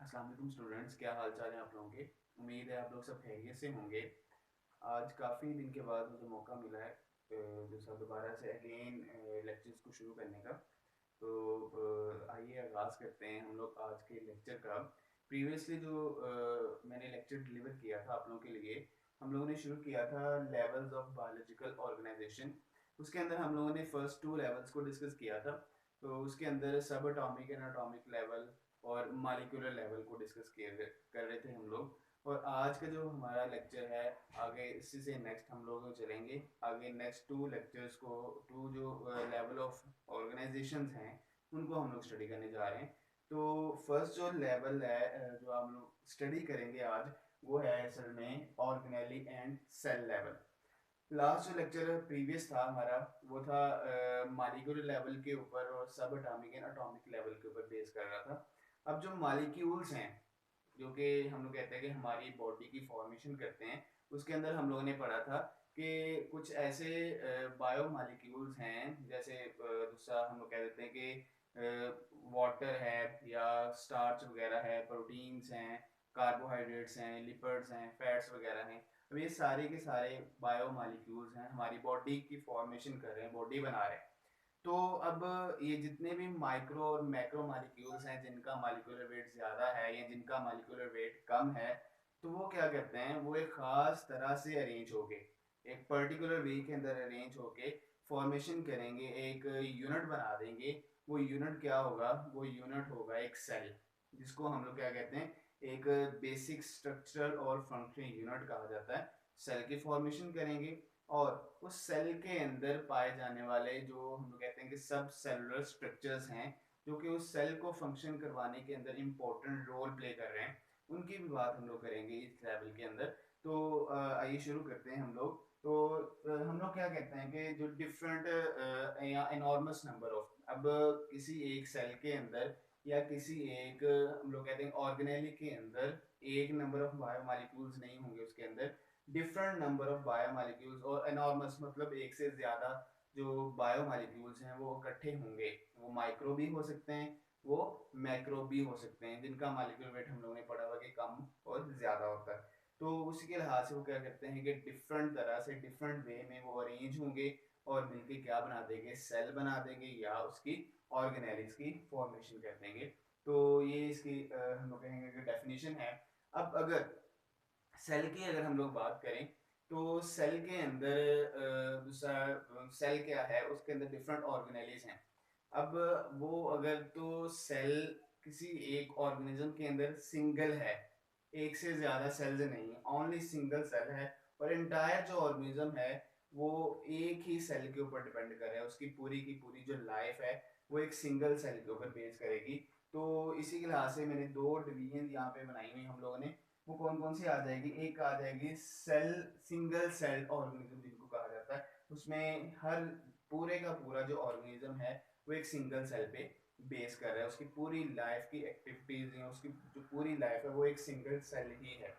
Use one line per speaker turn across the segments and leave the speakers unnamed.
अस्सलाम वालेकुम स्टूडेंट्स, क्या हाल चाल है आप लोगों के। उम्मीद है आप लोग सब खैरियत से होंगे। आज काफ़ी दिन के बाद मुझे मौका मिला है दूसरा दोबारा से अगेन लेक्चर्स को शुरू करने का। तो आइए आगाज़ करते हैं हम लोग आज के लेक्चर का। प्रीवियसली जो मैंने लेक्चर डिलीवर किया था आप लोगों के लिए, हम लोगों ने शुरू किया था लेवल्स ऑफ बायोलॉजिकल ऑर्गेनाइजेशन। उसके अंदर हम लोगों ने फर्स्ट 2 लेवल्स को डिस्कस किया था। तो उसके अंदर सब एटॉमिक एंड एटॉमिक लेवल और मॉलिक्यूलर लेवल को डिस्कस कर रहे थे हम लोग। और आज का जो हमारा लेक्चर है, आगे इसी से नेक्स्ट हम लोग चलेंगे आगे नेक्स्ट 2 लेक्चर्स को, 2 जो लेवल ऑफ ऑर्गेनाइजेशंस हैं उनको हम लोग स्टडी करने जा रहे हैं। तो फर्स्ट जो लेवल है जो हम लोग स्टडी करेंगे आज, वो है असल में organelle and cell level. Last जो लेक्चर प्रीवियस था हमारा, वो था मॉलिक्यूलर लेवल के ऊपर और सब एटॉमिक एंड एटॉमिक लेवल के ऊपर बेस कर रहा था। अब जो मॉलिक्यूल्स हैं, जो कि हम लोग कहते हैं कि हमारी बॉडी की फॉर्मेशन करते हैं, उसके अंदर हम लोगों ने पढ़ा था कि कुछ ऐसे बायो मॉलिक्यूल्स हैं, जैसे दूसरा हम लोग कह देते हैं कि वाटर है या स्टार्च वगैरह है, प्रोटीन्स हैं, कार्बोहाइड्रेट्स हैं, लिपिड्स हैं, फैट्स वगैरह हैं। अब ये सारे के सारे बायो मॉलिक्यूल्स हैं, हमारी बॉडी की फॉर्मेशन कर रहे हैं, बॉडी बना रहे हैं। तो अब ये जितने भी माइक्रो और मैक्रो मॉलिक्यूल्स हैं जिनका मॉलिक्यूलर वेट ज़्यादा है या जिनका मॉलिक्यूलर वेट कम है, तो वो क्या करते हैं, वो एक ख़ास तरह से अरेंज होके, एक पर्टिकुलर वे के अंदर अरेंज होके फॉर्मेशन करेंगे, एक यूनिट बना देंगे। वो यूनिट क्या होगा, वो यूनिट होगा एक सेल, जिसको हम लोग क्या कहते हैं, एक बेसिक स्ट्रक्चरल और फंक्शनल यूनिट कहा जाता है। सेल की फॉर्मेशन करेंगे और उस सेल के अंदर पाए जाने वाले जो हम लोग कहते हैं कि सब सेलुलर स्ट्रक्चर्स हैं, जो कि उस सेल को फंक्शन करवाने के अंदर इम्पोर्टेंट रोल प्ले कर रहे हैं, उनकी भी बात हम लोग करेंगे इस लेवल के अंदर। तो आइए शुरू करते हैं हम लोग। तो हम लोग क्या कहते हैं कि जो डिफरेंट या इनॉर्मस नंबर ऑफ, अब किसी एक सेल के अंदर या किसी एक हम लोग कहते हैं ऑर्गेनेली के अंदर एक नंबर ऑफ बायोमोलिक्यूल्स नहीं होंगे, उसके अंदर डिफरेंट नंबर ऑफ बायोमोलिक्यूल्स, और एनॉर्मस मतलब एक से ज़्यादा जो बायोमोलिक्यूल्स हैं वो इकट्ठे होंगे। वो माइक्रो भी हो सकते हैं, वो मैक्रो भी हो सकते हैं, जिनका मॉलिक्यूलर वेट हम लोगों ने पढ़ा हुआ कि कम और ज़्यादा होता है। तो उसी के लिहाज से वो क्या करते हैं कि डिफरेंट तरह से डिफरेंट वे में वो अरेंज होंगे और मिलके क्या बना देंगे, सेल बना देंगे या उसकी ऑर्गेनेलिस की फॉर्मेशन कर देंगे। तो ये इसकी हम लोग कहेंगे कि डेफिनेशन है। अब अगर सेल की अगर हम लोग बात करें, तो सेल के अंदर दूसरा सेल क्या है, उसके अंदर डिफरेंट ऑर्गेनेलिज हैं। अब वो अगर तो सेल किसी एक ऑर्गेनिज्म के अंदर सिंगल है, एक से ज़्यादा सेल्स नहीं, ओनली सिंगल सेल है, और एंटायर जो ऑर्गेनिज्म है वो एक ही सेल के ऊपर डिपेंड कर रहा है, उसकी पूरी की पूरी जो लाइफ है वो एक सिंगल सेल के ऊपर बेस करेगी। तो इसी के लिहाज से मैंने दो डिवीजन यहाँ पे बनाई हुई हम लोगों ने। वो कौन कौन सी आ जाएगी, एक आ जाएगी सेल, सिंगल सेल ऑर्गेनिज्म जिनको कहा जाता है, उसमें हर पूरे का पूरा जो ऑर्गेनिज्म है वो एक सिंगल सेल पे बेस कर रहा है, उसकी पूरी लाइफ की एक्टिविटीज या उसकी जो पूरी लाइफ है वो एक सिंगल सेल ही है।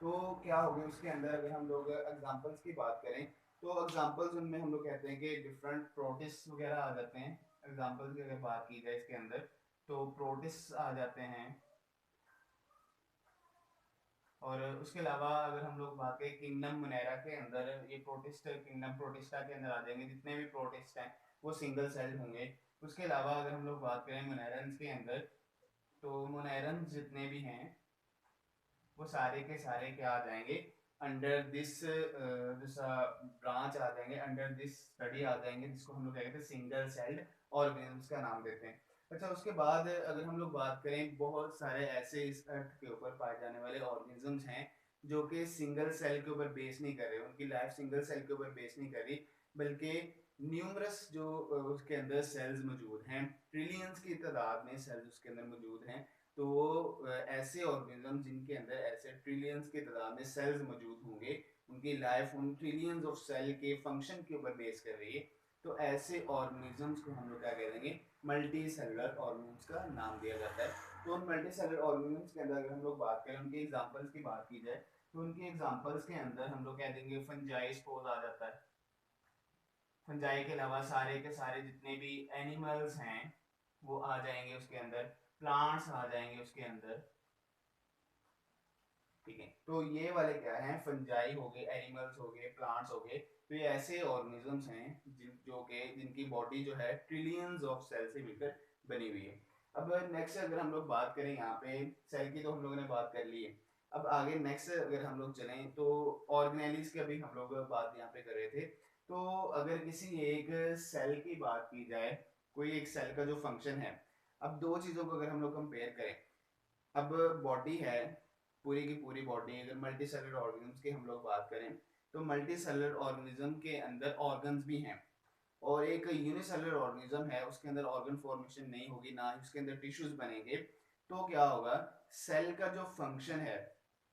तो क्या हो गया उसके अंदर, अगर हम लोग एग्जांपल्स की बात करें, तो एग्जांपल्स उनमें हम लोग कहते हैं कि डिफरेंट प्रोटिस्ट वगैरह आ जाते हैं। एग्जांपल्स की अगर बात की जाए इसके अंदर, तो प्रोटिस्ट आ जाते हैं। और उसके अलावा अगर हम लोग बात करें किंगडम मुनैरा के अंदर, ये प्रोटिस्ट किंगडम प्रोटिस्टा के अंदर आ जाएंगे, जितने भी प्रोटिस्ट हैं वो सिंगल सेल होंगे। उसके अलावा अगर हम लोग बात करें मुनैरन्स के अंदर, तो मुनैरन्स जितने भी हैं वो सारे के सारे क्या आ जाएंगे, अंडर दिस ब्रांच आ जाएंगे, अंडर दिस स्टडी आ जाएंगे, जिसको हम लोग कहते हैं सिंगल सेल्ड ऑर्गेनिजम्स का नाम देते हैं। अच्छा, उसके बाद अगर हम लोग बात करें, बहुत सारे ऐसे इस अर्थ के ऊपर पाए जाने वाले ऑर्गेनिजम्स हैं जो कि सिंगल सेल के ऊपर बेस नहीं कर रहे, उनकी लाइफ सिंगल सेल के ऊपर बेस नहीं कर रही, बल्कि न्यूमरस जो उसके अंदर सेल्स मौजूद हैं, ट्रिलियंस की तादाद में सेल्स उसके अंदर मौजूद हैं। तो वो ऐसे ऑर्गेनिज्म जिनके अंदर ऐसे ट्रिलियंस की तादाद में सेल्स मौजूद होंगे, उनकी लाइफ उन ट्रिलियंस ऑफ सेल के फंक्शन के ऊपर बेस कर रही है, तो ऐसे ऑर्गेनिजम्स को हम लोग क्या कह देंगे, मल्टी सेलुलर ऑर्गेनिजम्स का नाम दिया जाता है। तो उन मल्टी सेलुलर ऑर्गेनिजम्स के अंदर अगर हम लोग बात करें, उनके एग्जांपल्स की बात की जाए, तो उनके एग्जांपल्स के अंदर हम लोग कह देंगे फंजाई स्पोज आ जाता है। फंजाई के अलावा सारे के सारे जितने भी एनिमल्स हैं वो आ जाएंगे उसके अंदर, प्लांट्स आ जाएंगे उसके अंदर। ठीक है, तो ये वाले क्या हैं, फंजाई हो गए, एनिमल्स हो गए, प्लांट्स हो गए। तो ये ऐसे ऑर्गेनिजम्स हैं जो कि जिनकी बॉडी जो है ट्रिलियंस ऑफ सेल से मिलकर बनी हुई है। अब नेक्स्ट अगर हम लोग बात करें यहाँ पे, सेल की तो हम लोगों ने बात कर ली है। अब आगे नेक्स्ट अगर हम लोग चलें तो ऑर्गेनेलिज की अभी हम लोग बात यहाँ पे कर रहे थे। तो अगर किसी एक सेल की बात की जाए, कोई एक सेल का जो फंक्शन है, अब दो चीज़ों को अगर हम लोग कंपेयर करें, अब बॉडी है, पूरी की पूरी बॉडी, अगर मल्टी सेलुलर ऑर्गेनिज्म की हम लोग बात करें तो मल्टी सेलुलर ऑर्गेनिज्म के अंदर ऑर्गन्स भी हैं। और एक यूनिसेलुलर ऑर्गेनिज्म है, उसके अंदर ऑर्गन फॉर्मेशन नहीं होगी, ना ही उसके अंदर टिश्यूज बनेंगे। तो क्या होगा, सेल का जो फंक्शन है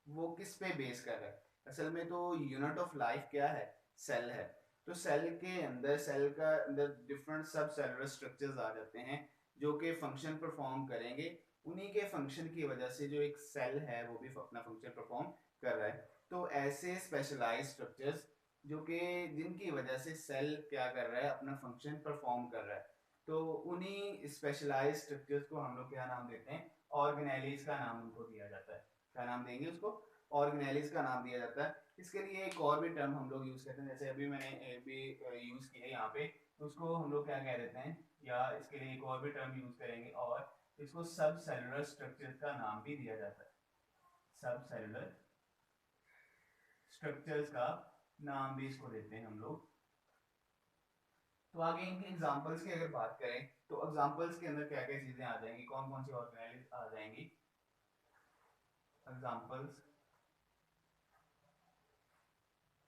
वो किस पे बेस कर रहा है? असल में तो यूनिट ऑफ लाइफ क्या है, सेल है। तो सेल के अंदर, सेल का अंदर डिफरेंट सब सेलुलर स्ट्रक्चर्स आ जाते हैं जो कि फंक्शन परफॉर्म करेंगे। उन्हीं के फंक्शन की वजह से जो एक सेल है वो भी अपना फंक्शन परफॉर्म कर रहा है। तो ऐसे स्पेशलाइज्ड स्ट्रक्चर्स जो कि जिनकी वजह से सेल क्या कर रहा है, अपना फंक्शन परफॉर्म कर रहा है, तो उन्हीं स्पेशलाइज्ड स्ट्रक्चर्स को हम लोग क्या नाम देते हैं, ऑर्गेनेलिज का नाम उनको दिया जाता है। क्या नाम देंगे उसको, ऑर्गेनेलिज का नाम दिया जाता है। इसके लिए एक और भी टर्म हम लोग यूज करते हैं, जैसे अभी मैंने भी यूज किया है यहाँ पे, तो उसको हम लोग क्या कह देते हैं, या इसके लिए एक और भी टर्म यूज करेंगे, और इसको सब सेलुलर स्ट्रक्चर का नाम भी दिया जाता है। सब सेलुलर स्ट्रक्चर्स का नाम भी इसको देते हैं हम लोग। तो आगे इनके एग्जांपल्स की अगर बात करें तो एग्जांपल्स के अंदर क्या क्या चीजें आ जाएंगी, कौन कौन सी ऑर्गेनाइज आ जाएंगी एग्जांपल्स।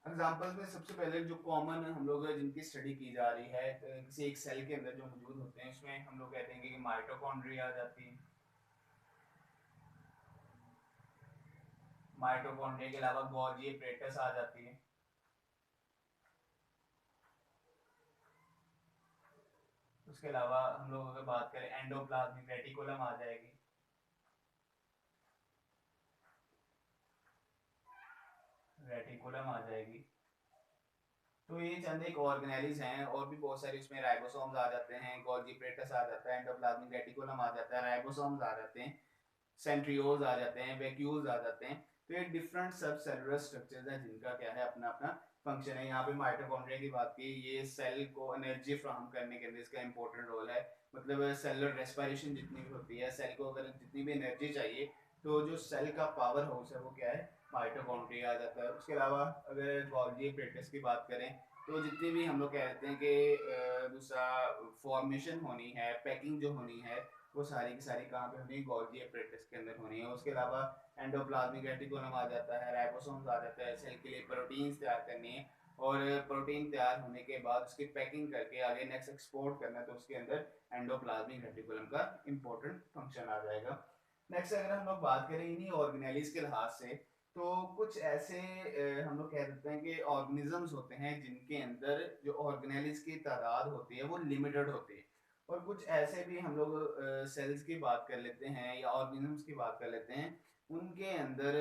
एग्जांपल्स में सबसे पहले जो कॉमन हम लोग जिनकी स्टडी की जा रही है, किसी एक सेल के अंदर जो मौजूद होते हैं, उसमें हम लोग कहते हैं कि माइटोकॉन्ड्रिया आ जाती है। माइटोकॉन्ड्रिया के अलावा गोल्गी एपरेटस आ जाती है। उसके अलावा हम लोग अगर बात करें एंडोप्लाज्मिक रेटिकुलम आ जाएगी। रेटिकुलम आ जाएगी। तो ये चंद एक ऑर्गेनेलिज हैं, और भी बहुत सारी उसमें राइबोसोम्स आ जाते हैं, गोल्गी एपरेटस आ जाता है, एंडोप्लाज्मिक रेटिकुलम आ जाता है, राइबोसोम्स आ जाते हैं, सेंट्रियोल्स आ जाते हैं, वैक्यूल्स आ जाते हैं। तो ये डिफरेंट सब सेलुलर स्ट्रक्चर्स हैं जिनका क्या है, अपना अपना फंक्शन है। यहाँ पे माइटोकॉन्ड्रिया की बात की, ये सेल को एनर्जी फ्राहम करने के अंदर इसका इंपॉर्टेंट रोल है। मतलब सेलुलर रेस्पिरेशन जितनी भी होती है, सेल को अगर जितनी भी एनर्जी चाहिए, तो जो सेल का पावर हाउस है वो क्या है, माइटोकॉन्ड्रिया आ जाता है। उसके अलावा अगर गोल्गी एपरेटस की बात करें, तो जितनी भी हम लोग कहते हैं कि दूसरा फॉर्मेशन होनी है, पैकिंग जो होनी है, वो सारी की सारी कहाँ पे होनी है, गोल्गी एपरेटस के अंदर होनी है। उसके अलावा एंडोप्लाज्मिक रेटिकुलम आ जाता है, राइबोसोम्स आ जाता है, सेल के लिए प्रोटीन्स तैयार करनी है, और प्रोटीन तैयार होने के बाद उसकी पैकिंग करके आगे नेक्स्ट एक्सपोर्ट करना है, तो उसके अंदर एंडोप्लाज्मिक रेटिकुलम का इंपॉर्टेंट फंक्शन आ जाएगा। नेक्स्ट अगर हम लोग बात करें इन्हीं ऑर्गेनेलिज के लिहाज से, तो कुछ ऐसे हम लोग कह देते हैं कि ऑर्गेनिजम्स होते हैं जिनके अंदर जो ऑर्गेनेलिज की तादाद होती है वो लिमिटेड होती है। और कुछ ऐसे भी हम लोग सेल्स की बात कर लेते हैं या ऑर्गेनिजम्स की बात कर लेते हैं, उनके अंदर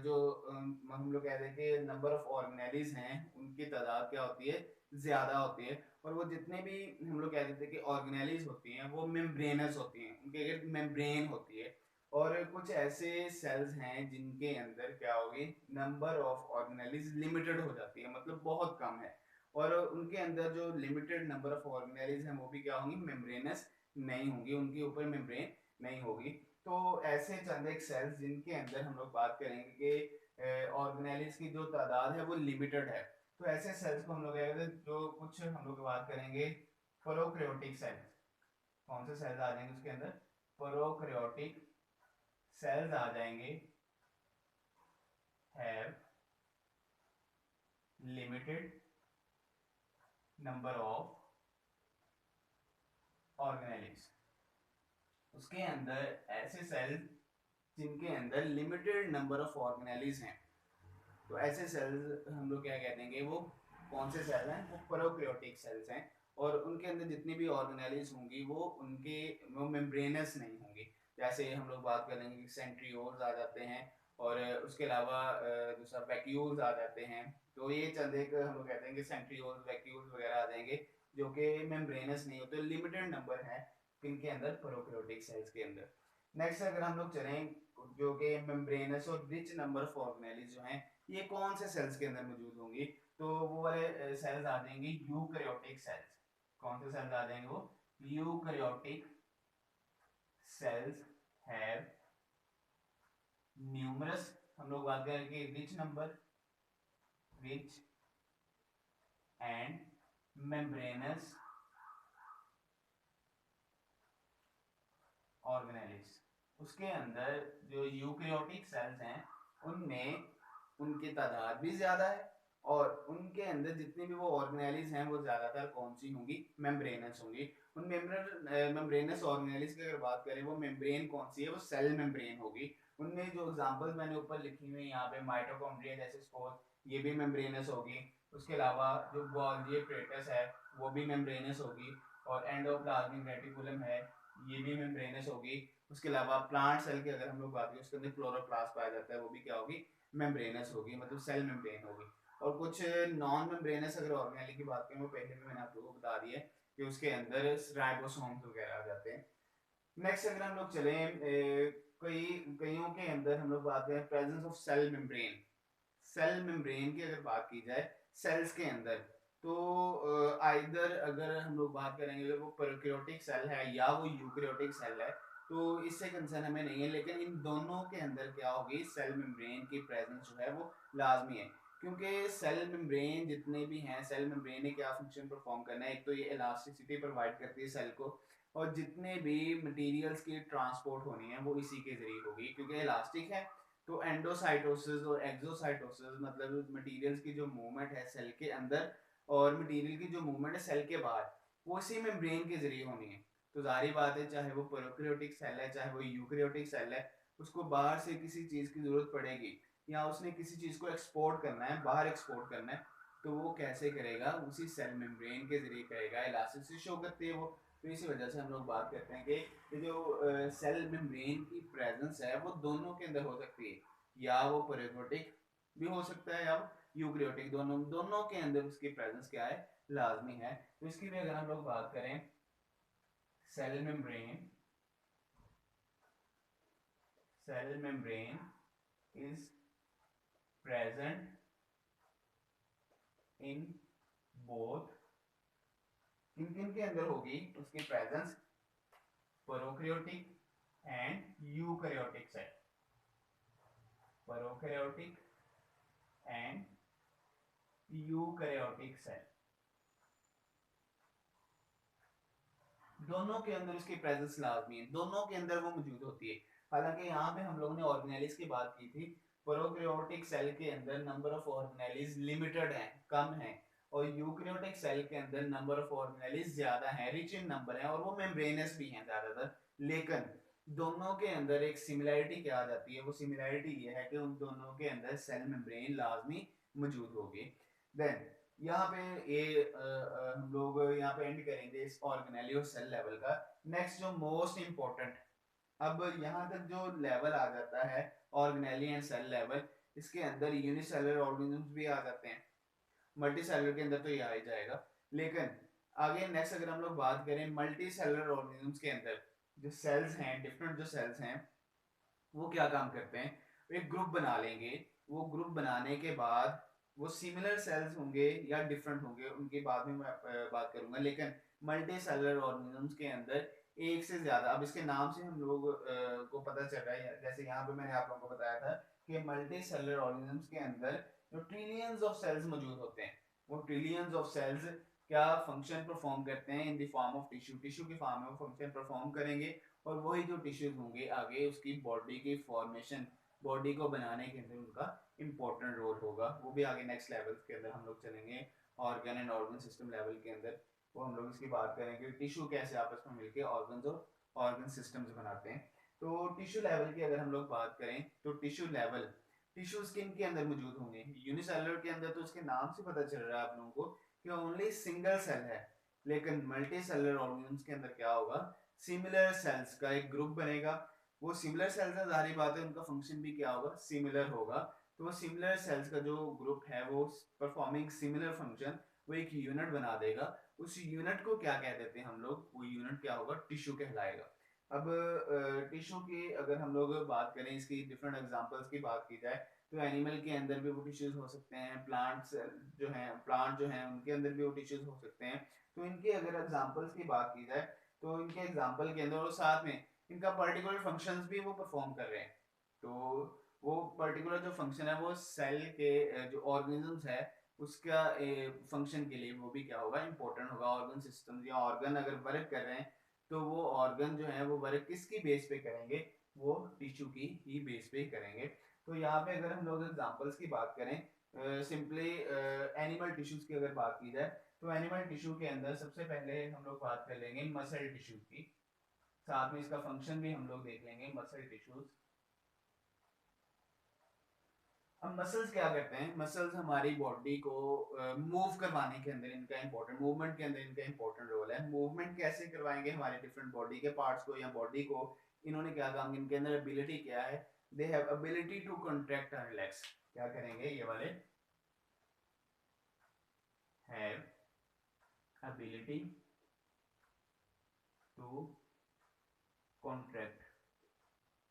जो हम लोग कहते हैं कि नंबर ऑफ ऑर्गेनेलिज हैं, उनकी तादाद क्या होती है, ज़्यादा होती है। और वो जितने भी हम लोग कह देते हैं कि ऑर्गेनेलिज होती हैं वो मेम्ब्रेनस होती हैं, उनके मेम्ब्रेन होती है। और कुछ ऐसे सेल्स हैं जिनके अंदर क्या होगी, नंबर ऑफ ऑर्गेनेलिज लिमिटेड हो जाती है, मतलब बहुत कम है। और उनके अंदर जो लिमिटेड नंबर ऑफ ऑर्गेनेलिज हैं वो भी क्या होंगी, मेम्ब्रेनस नहीं होंगी, उनके ऊपर मेम्ब्रेन नहीं होगी। तो ऐसे चंद एक सेल्स जिनके अंदर हम लोग बात करेंगे कि ऑर्गेनेलिज की जो तादाद है वो लिमिटेड है, तो ऐसे सेल्स को हम लोग कहते हैं, जो कुछ हम लोग बात करेंगे प्रोकैरियोटिक सेल्स। कौन से सेल्स आ जाएंगे उसके अंदर, प्रोकैरियोटिक सेल्स आ जाएंगे, have limited number of organelles. उसके अंदर ऐसे सेल्स जिनके अंदर लिमिटेड नंबर ऑफ ऑर्गेनेलिज हैं, तो ऐसे सेल्स हम लोग क्या कहते हैं, वो कौन से सेल हैं, वो प्रोकैरियोटिक सेल्स हैं। और उनके अंदर जितनी भी ऑर्गेनेलिज होंगी वो उनके वो मेम्ब्रेनस नहीं होंगी। जैसे हम लोग बात करेंगे सेंट्रियोल्स आ जाते हैं, और उसके अलावा दूसरा वैक्यूल्स आ जाते हैं। तो ये चंद एक हम लोग कहते हैं कि सेंट्रियोल्स वैक्यूल्स वगैरह आ जाएंगे जो कि मेम्ब्रेनस नहीं होते, लिमिटेड नंबर है इनके अंदर, प्रोकैरियोटिक सेल्स के अंदर। नेक्स्ट अगर हम लोग चलें, जो कि मेम्ब्रेनस और रिच नंबर ऑफ ऑर्गेनेलिज जो हैं, ये कौन से सेल्स के अंदर मौजूद होंगी, तो वो वाले सेल्स आ जाएंगे यूकैरियोटिक सेल्स। कौन से सेल्स आ जाएंगे, वो यूकैरियोटिक सेल्स हैव न्यूमरस, हम लोग बात करें कि rich number, rich and membranes organelles. उसके अंदर जो यूकैरियोटिक सेल्स हैं उनमें उनकी तादाद भी ज्यादा है, और उनके अंदर जितनी भी वो ऑर्गेनेलिज हैं वो ज्यादातर कौन सी होंगी, मेम्ब्रेनस होंगी। उन मेम्ब्रेनस ऑर्गेनेलिज की अगर बात करें, वो मेम्ब्रेन कौन सी है, वो सेल मेम्ब्रेन होगी। उनमें जो एग्जांपल्स मैंने ऊपर लिखी हुई है यहाँ पे, माइटोकॉन्ड्रिया जैसे स्पोर, ये भी मेम्ब्रेनस होगी। उसके अलावा जो गोल्गी एपरेटस है वो भी मेम्ब्रेनस होगी, और एंडोप्लाज्मिक रेटिकुलम है ये भी मेम्ब्रेनस होगी। उसके अलावा प्लांट सेल की अगर हम लोग बात करें, उसके अंदर क्लोरोप्लास्ट पाया जाता है, वो भी क्या होगी, मेम्ब्रेनस होगी, मतलब सेल मेम्ब्रेन होगी। और कुछ नॉन मेम्ब्रेनस अगर ऑर्गेनेली की बात करें, वो पहले भी मैंने आप लोगों को बता दिया है कि उसके अंदर राइबोसोम्स वगैरह आ जाते हैं। नेक्स्ट अगर हम लोग चलें, कई कईयों के अंदर हम लोग बात करें presence of cell membrane. Cell membrane की अगर बात की जाए सेल्स के अंदर, तो आइदर अगर हम लोग बात करेंगे वो प्रोकैरियोटिक सेल है या वो यूकैरियोटिक सेल है, तो इससे कंसर्न हमें नहीं है, लेकिन इन दोनों के अंदर क्या होगी, सेल मेम्ब्रेन की प्रेजेंस जो है वो लाजमी है। क्योंकि सेल मेम्ब्रेन जितने भी हैं, सेल मेम्ब्रेन ने क्या फंक्शन परफॉर्म करना है, एक तो ये इलास्टिसिटी प्रोवाइड करती है सेल को, और जितने भी मटेरियल्स की ट्रांसपोर्ट होनी है वो इसी के जरिए होगी, क्योंकि इलास्टिक है। तो एंडोसाइटोसिस और एक्सोसाइटोसिस मतलब मटेरियल्स की जो मूवमेंट है सेल के अंदर, और मटेरियल की जो मूवमेंट है सेल के बाहर, वो इसी मेम्ब्रेन के जरिए होनी है। तो जाहिर बात है, चाहे वो प्रोकैरियोटिक सेल है चाहे वो यूकैरियोटिक सेल है, उसको बाहर से किसी चीज की जरूरत पड़ेगी, या उसने किसी चीज को एक्सपोर्ट करना है, बाहर एक्सपोर्ट करना है, तो वो कैसे करेगा, उसी सेल मेम्ब्रेन के जरिए करेगा। इलास्टिसिटी शो करती है वो। तो इसी वजह से हम लोग बात करते हैं कि ये जो सेल मेम्ब्रेन की प्रेजेंस है वो दोनों के अंदर हो सकती है, या वो प्रोकैरियोटिक भी हो सकता है या यूकैरियोटिक, दोनों दोनों के अंदर उसकी प्रेजेंस क्या है, लाजमी है। तो इसकी भी अगर हम लोग बात करें, cell membrane, cell membrane is present in both, किन किन के अंदर होगी उसकी presence, prokaryotic and eukaryotic cell, prokaryotic and eukaryotic cell, दोनों के अंदर उसकी प्रेजेंस लाजमी है, दोनों के अंदर वो मौजूद होती है। हालांकि यहाँ पे हम लोगों ने ऑर्गेनेलिज की बात की थी, प्रोकैरियोटिक सेल के अंदर नंबर ऑफ ऑर्गेनेलिज लिमिटेड है, कम है, और यूकैरियोटिक सेल के अंदर नंबर ऑफ ऑर्गेनेलिज ज्यादा है, रिच इन नंबर है, और वो मेम्ब्रेनस भी हैं ज्यादातर। लेकिन दोनों के अंदर एक सिमिलैरिटी क्या आ जाती है, वो सिमिलैरिटी ये है कि उन दोनों के अंदर सेल मेम्ब्रेन लाजमी मौजूद होगी। देन यहाँ पे ये हम लोग यहाँ पे एंड करेंगे इस ऑर्गेनेली और सेल लेवल का। नेक्स्ट जो मोस्ट इंपॉर्टेंट, अब यहाँ तक जो लेवल आ जाता है ऑर्गेनेली एंड सेल लेवल, इसके अंदर यूनिसेलुलर ऑर्गेनिज्म भी आ जाते हैं, मल्टी सेलुलर के अंदर तो ये आ ही जाएगा। लेकिन आगे नेक्स्ट अगर हम लोग बात करें मल्टी सेलुलर ऑर्गेनिज्म के अंदर, जो सेल्स हैं, डिफरेंट जो सेल्स हैं, वो क्या काम करते हैं, एक ग्रुप बना लेंगे। वो ग्रुप बनाने के बाद वो सिमिलर सेल्स होंगे या डिफरेंट होंगे, उनके बाद में मैं बात करूंगा। लेकिन मल्टी सेलुलर ऑर्गेनिजम्स के अंदर एक से ज्यादा, अब इसके नाम से हम लोग को पता चल रहा है, जैसे यहाँ पे मैंने आप लोगों को बताया था कि मल्टी सेलुलर ऑर्गेनिजम्स के अंदर जो ट्रिलियंस ऑफ सेल्स मौजूद होते हैं, वो ट्रिलियंस ऑफ सेल्स क्या फंक्शन परफॉर्म करते हैं, in the form of tissue, tissue के फॉर्म में वो फंक्शन परफॉर्म करेंगे, और वही जो टिश्यूज होंगे आगे उसकी बॉडी की फॉर्मेशन, बॉडी को बनाने के अंदर उनका इंपॉर्टेंट रोल होगा। वो भी आगे नेक्स्ट लेवल के अंदर हम लोग चलेंगे, organ and organ system level के अंदर, वो हम लोग इसकी बात करेंगे, टिश्यू कैसे आपस में मिलकर ऑर्गन्स और ऑर्गन सिस्टम्स बनाते हैं। तो टिश्यू लेवल की अगर हम लोग बात करें, तो टिश्यू लेवल, टिश्यू स्किन के अंदर मौजूद होंगे, यूनिसेलुलर के अंदर तो उसके नाम से पता चल रहा है आप लोगों को कि ओनली सिंगल सेल है। लेकिन मल्टी सेलुलर ऑर्गेनिज्म्स के अंदर क्या होगा, सिमिलर सेल्स का एक ग्रुप बनेगा। वो सिमिलर सेल्स है, जाहिर बात है उनका फंक्शन भी क्या होगा, सिमिलर होगा। तो वो सिमिलर सेल्स का जो ग्रुप है वो परफॉर्मिंग सिमिलर फंक्शन, वो एक यूनिट बना देगा। उस यूनिट को क्या कह देते हैं हम लोग, वो यूनिट क्या होगा, टिश्यू कहलाएगा। अब टिश्यू की अगर हम लोग बात करें, इसकी डिफरेंट एग्जांपल्स की बात की जाए, तो एनिमल के अंदर भी वो टिश्यूज हो सकते हैं, प्लांट जो हैं उनके अंदर भी वो टिश्यूज हो सकते हैं। तो इनके अगर एग्जांपल्स की बात की जाए, तो इनके एग्जांपल के अंदर और साथ में इनका पर्टिकुलर फंक्शंस भी वो परफॉर्म कर रहे हैं। तो वो पर्टिकुलर जो फंक्शन है वो सेल के जो ऑर्गेनिजम्स है उसका फंक्शन के लिए वो भी क्या होगा, इंपॉर्टेंट होगा। ऑर्गन सिस्टम या ऑर्गन अगर वर्क कर रहे हैं, तो वो ऑर्गन जो है वो वर्क किसकी बेस पे करेंगे, वो टिश्यू की ही बेस पे करेंगे। तो यहाँ पे अगर हम लोग एग्जांपल्स की बात करें, सिंपली एनिमल टिश्यूज की अगर बात की जाए, तो एनिमल टिश्यू के अंदर सबसे पहले हम लोग बात कर लेंगे मसल टिश्यूज की, साथ में इसका फंक्शन भी हम लोग देख लेंगे मसल टिश्यूज। अब मसल्स क्या करते हैं, मसल्स हमारी बॉडी को मूव करवाने के अंदर इनका इंपॉर्टेंट, मूवमेंट के अंदर इनका इंपॉर्टेंट रोल है। मूवमेंट कैसे करवाएंगे हमारे डिफरेंट बॉडी के पार्ट्स को या बॉडी को, इन्होंने क्या काम, इनके अंदर एबिलिटी क्या है, they have ability to contract and relax. क्या करेंगे ये वाले, have ability to contract,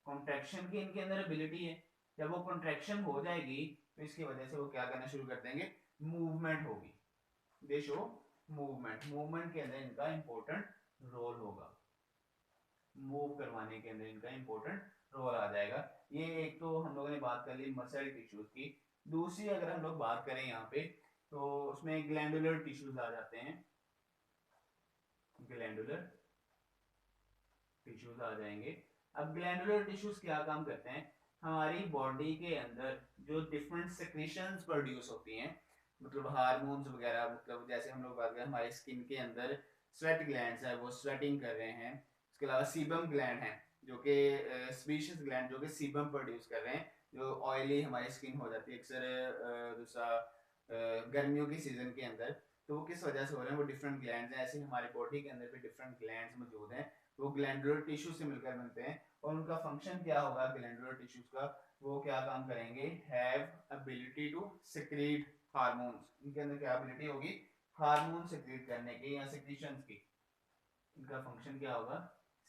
contraction की इनके अंदर एबिलिटी है। जब वो कॉन्ट्रैक्शन हो जाएगी तो इसकी वजह से वो क्या करना शुरू कर देंगे, मूवमेंट होगी। दे शो मूवमेंट, मूवमेंट के अंदर इनका इंपॉर्टेंट रोल होगा, मूव करवाने के अंदर इनका इंपॉर्टेंट रोल आ जाएगा। ये एक तो हम लोगों ने बात कर ली मसल टिश्यूज की। दूसरी अगर हम लोग बात करें यहाँ पे, तो उसमें ग्लैंडुलर टिश्यूज आ जाते हैं, ग्लैंडुलर टिश्यूज आ जाएंगे। अब ग्लैंडुलर टिश्यूज क्या काम करते हैं, हमारी बॉडी के अंदर जो डिफरेंट सेक्रेशंस प्रोड्यूस होती हैं, मतलब हार्मोन्स वगैरह, मतलब जैसे हम लोग बात करें हमारे स्किन के अंदर स्वेट ग्लैंड्स है वो स्वेटिंग कर रहे हैं। उसके अलावा सीबम ग्लैंड है जो कि स्पीशियस ग्लैंड जो कि सीबम प्रोड्यूस कर रहे हैं, जो ऑयली हमारी स्किन हो जाती है अक्सर दूसरा गर्मियों की सीजन के अंदर। तो वो किस वजह से हो रहे हैं, वो डिफरेंट ग्लैंड्स हैं। ऐसे ही हमारी बॉडी के अंदर भी डिफरेंट ग्लैंड्स मौजूद हैं, वो ग्लैंडुलर टिश्यू से मिलकर बनते हैं। और उनका फंक्शन क्या होगा ग्लैंडुलर टिश्यूज का, वो क्या काम करेंगे, have ability to secrete hormones. इनके अंदर क्या एबिलिटी होगी, हार्मोन सिक्रीट करने की या सिक्रीशंस की। इनका फंक्शन क्या होगा,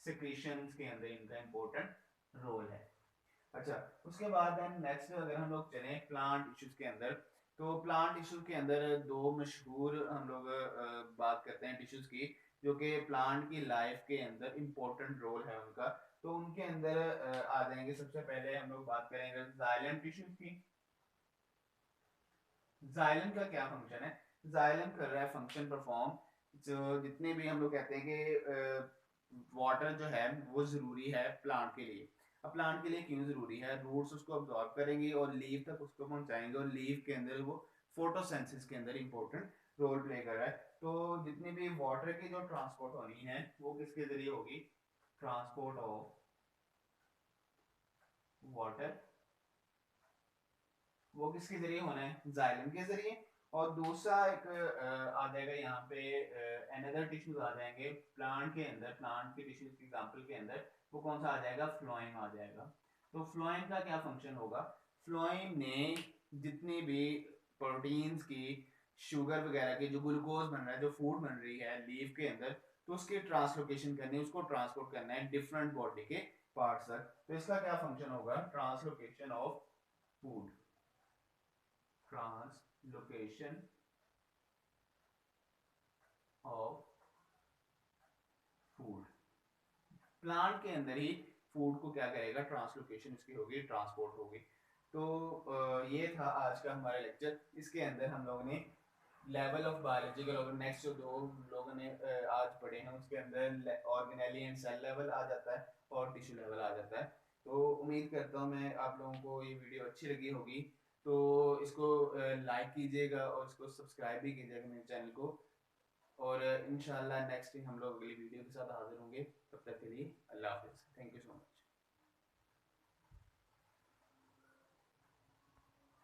सिक्रीशंस के अंदर इनका इंपॉर्टेंट रोल है। अच्छा, उसके बाद देन नेक्स्ट अगर हम लोग चलें प्लांट टिश्यूज के अंदर, तो प्लांट टिश्यूज के अंदर दो मशहूर हम लोग बात करते हैं टिश्यूज की, जो कि प्लांट की लाइफ के अंदर इंपॉर्टेंट रोल है उनका। तो उनके अंदर आ जाएंगे, सबसे पहले हम लोग बात करेंगे जाइलम टिश्यूज की। जाइलम का क्या फंक्शन है, जाइलम कर रहा है फंक्शन परफॉर्म, जो जितने भी हम लोग कहते हैं कि वाटर जो है वो जरूरी है प्लांट के लिए। अब प्लांट के लिए क्यों जरूरी है, रूट्स उसको अब्सॉर्ब करेंगी और लीव तक उसको पहुंचाएंगे, और लीव के अंदर वो फोटोसिंथेसिस के अंदर इंपॉर्टेंट रोल प्ले कर रहा है। तो जितनी भी वाटर की जो ट्रांसपोर्ट होनी है वो किसके जरिए होगी, ट्रांसपोर्ट ऑफ वाटर, वो किसके जरिए होना है, जाइलम के जरिए। और दूसरा एक आ जाएगा यहाँ पे अनदर टिश्यूज आ जाएंगे प्लांट के अंदर, प्लांट के टिश्यूज के एग्जांपल के अंदर वो कौन सा आ जाएगा, फ्लोएम आ जाएगा। तो फ्लोएम का क्या फंक्शन होगा, फ्लोएम ने जितनी भी प्रोटीन्स की, शुगर वगैरह की, जो ग्लूकोज बन रहा है, जो फूड बन रही है लीफ के अंदर, तो उसकी ट्रांसलोकेशन करनी है, उसको ट्रांसपोर्ट करना है डिफरेंट बॉडी के पार्ट्स तक। तो इसका क्या फंक्शन होगा, translocation of food, translocation of food, plant के अंदर ही फूड को क्या करेगा, ट्रांसलोकेशन इसकी होगी, ट्रांसपोर्ट होगी। तो ये था आज का हमारा लेक्चर। इसके अंदर हम लोगों ने लेवल ऑफ बायोलॉजिकल और नेक्स्ट जो दो लोगों ने आज पढ़े हैं उसके अंदर ऑर्गेनेली एंड सेल लेवल आ जाता है और टिश्यू लेवल आ जाता है। तो उम्मीद करता हूँ मैं आप लोगों को ये वीडियो अच्छी लगी होगी, तो इसको लाइक कीजिएगा और इसको सब्सक्राइब भी कीजिएगा मेरे चैनल को। और इंशाल्लाह नेक्स्ट हम लोग अगली वीडियो के साथ हाजिर होंगे, तब तक के लिए अल्लाह हाफिज़, थैंक यू सो मच।